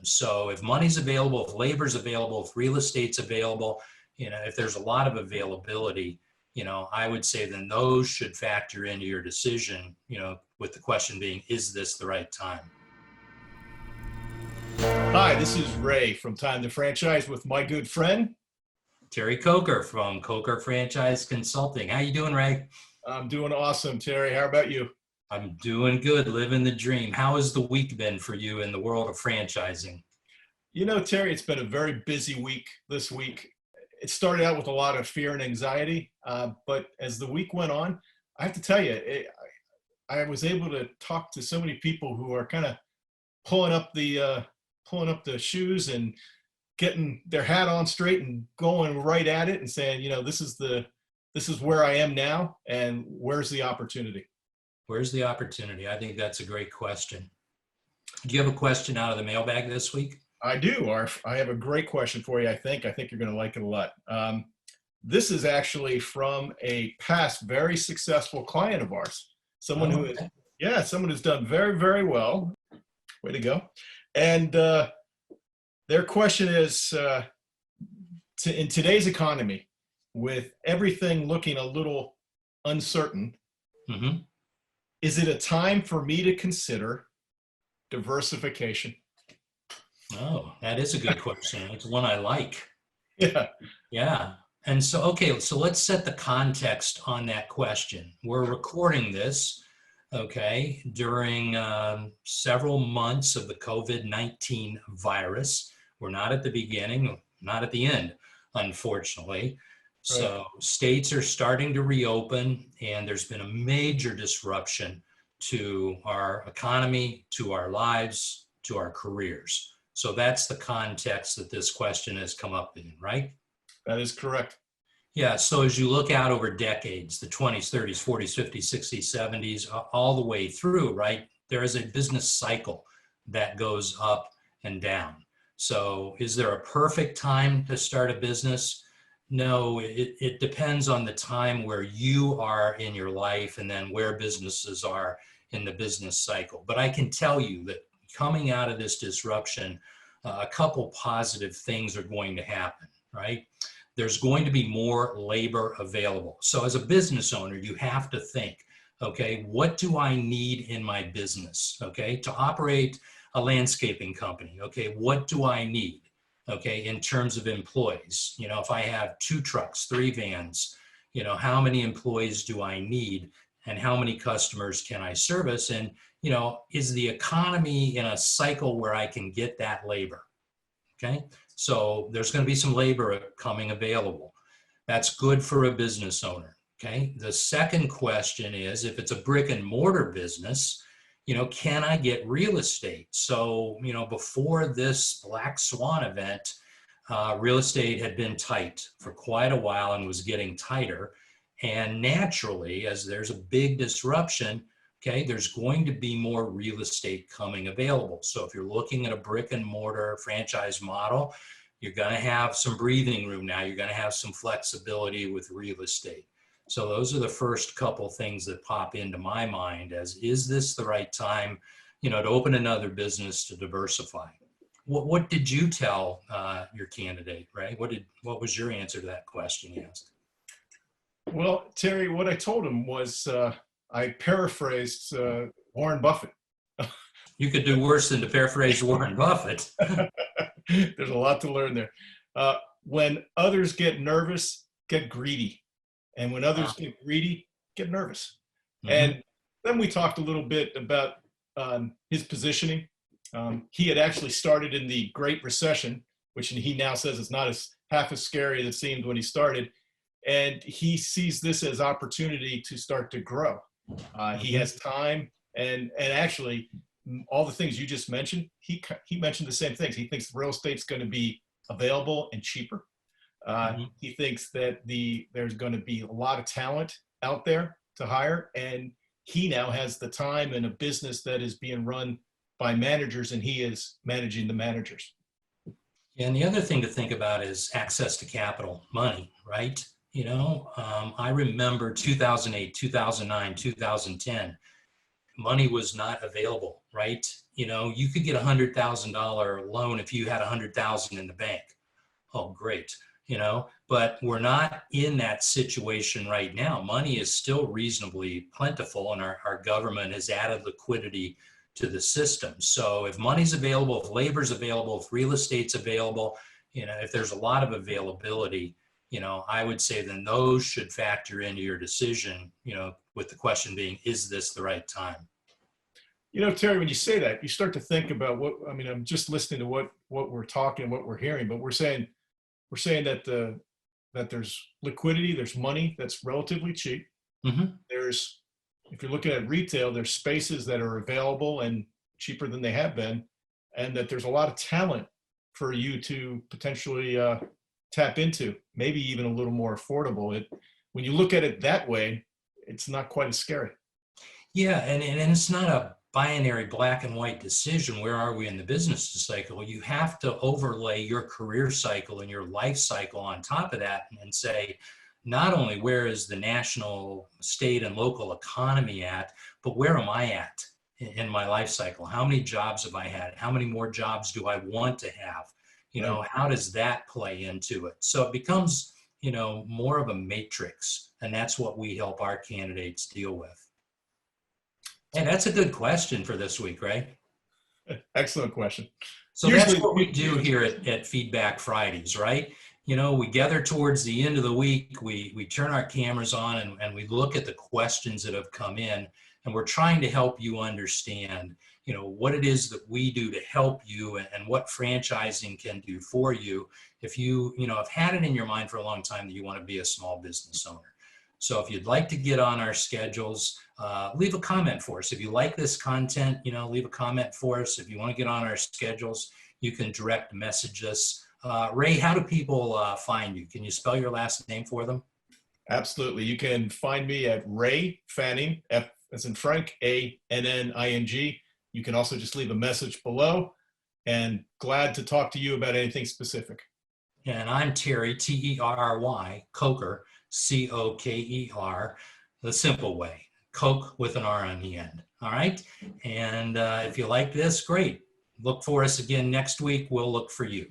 So if money's available, if labor's available, if real estate's available, if there's a lot of availability, I would say then those should factor into your decision, with the question being, is this the right time? Hi, this is Ray from Time to Franchise with my good friend. Terry Coker from Coker Franchise Consulting. How you doing, Ray? I'm doing awesome, Terry. How about you? I'm doing good, living the dream. How has the week been for you in the world of franchising? Terry, it's been a very busy week this week. It started out with a lot of fear and anxiety, but as the week went on, I have to tell you, I was able to talk to so many people who are kind of pulling up the shoes and getting their hat on straight and going right at it and saying, this is where I am now, and where's the opportunity? Where's the opportunity? I think that's a great question. Do you have a question out of the mailbag this week? I do, Arf. I have a great question for you. I think you're going to like it a lot. This is actually from a past very successful client of ours. Someone who's done very, very well. Way to go. And their question is, in today's economy, with everything looking a little uncertain, Mm-hmm. is it a time for me to consider diversification? Oh, that is a good question. It's one I like. Yeah. Yeah. And so, okay, so let's set the context on that question. We're recording this, okay, during several months of the COVID-19 virus. We're not at the beginning, not at the end, unfortunately. So states are starting to reopen, and there's been a major disruption to our economy, to our lives, to our careers. So that's the context that this question has come up in, right? That is correct. Yeah, so as you look out over decades, the 20s, 30s, 40s, 50s, 60s, 70s, all the way through, right? There is a business cycle that goes up and down. So is there a perfect time to start a business? No, it depends on the time where you are in your life and then where businesses are in the business cycle. But I can tell you that coming out of this disruption, a couple positive things are going to happen, right? There's going to be more labor available. So as a business owner, you have to think, okay, what do I need in my business, okay, to operate a landscaping company? Okay, what do I need, okay, in terms of employees? If I have 2 trucks, 3 vans, how many employees do I need and how many customers can I service? And is the economy in a cycle where I can get that labor? Okay, so there's going to be some labor coming available. That's good for a business owner. Okay, the second question is, if it's a brick and mortar business, can I get real estate? So, before this Black Swan event, real estate had been tight for quite a while and was getting tighter. And naturally, as there's a big disruption, okay, there's going to be more real estate coming available. So if you're looking at a brick and mortar franchise model, you're going to have some breathing room now. You're going to have some flexibility with real estate. So those are the first couple things that pop into my mind as, is this the right time, to open another business, to diversify? What did you tell your candidate, Ray? What was your answer to that question he asked? Well, Terry, what I told him was, I paraphrased Warren Buffett. You could do worse than to paraphrase Warren Buffett. There's a lot to learn there. When others get nervous, get greedy. And when others get greedy, get nervous. Mm-hmm. And then we talked a little bit about his positioning. He had actually started in the Great Recession, which he now says is not half as scary as it seemed when he started. And he sees this as opportunity to start to grow. He has time, and actually, all the things you just mentioned, he mentioned the same things. He thinks real estate's going to be available and cheaper. He thinks that there's going to be a lot of talent out there to hire, and he now has the time in a business that is being run by managers, and he is managing the managers. And the other thing to think about is access to capital, money, right? I remember 2008, 2009, 2010, money was not available, right? you know, you could get $100,000 loan if you had 100,000 in the bank. Oh, great. You know, but we're not in that situation right now. Money is still reasonably plentiful, and our government has added liquidity to the system. So if money's available, if labor's available, if real estate's available, you know, if there's a lot of availability, you know, I would say then those should factor into your decision, you know, with the question being, is this the right time? You know, Terry, when you say that, you start to think about what, I mean, I'm just listening to what we're talking, what we're hearing, but we're saying that that there's liquidity, there's money that's relatively cheap. Mm-hmm. There's, if you're looking at retail, there's spaces that are available and cheaper than they have been, and that there's a lot of talent for you to potentially tap into, maybe even a little more affordable. When you look at it that way, it's not quite as scary. Yeah, and it's not a binary black and white decision. Where are we in the business cycle? You have to overlay your career cycle and your life cycle on top of that and say, not only where is the national, state, and local economy at, but where am I at in my life cycle? How many jobs have I had? How many more jobs do I want to have? You know, how does that play into it? So it becomes, you know, more of a matrix, and that's what we help our candidates deal with. Hey, that's a good question for this week, right? Excellent question. So that's Usually, what we do here at Feedback Fridays, right? You know, we gather towards the end of the week, we turn our cameras on and we look at the questions that have come in, and we're trying to help you understand, you know, what it is that we do to help you and what franchising can do for you if you know, have had it in your mind for a long time that you want to be a small business owner. So if you'd like to get on our schedules, leave a comment for us. If you like this content, you know, leave a comment for us. If you want to get on our schedules, you can direct message us. Ray, how do people find you? Can you spell your last name for them? absolutely. You can find me at Ray Fanning, F as in Frank, Anning. You can also just leave a message below, and glad to talk to you about anything specific. And I'm Terry, Terry, Coker, Coker, the simple way, Coke with an R on the end. All right. And if you like this, great. Look for us again next week. We'll look for you.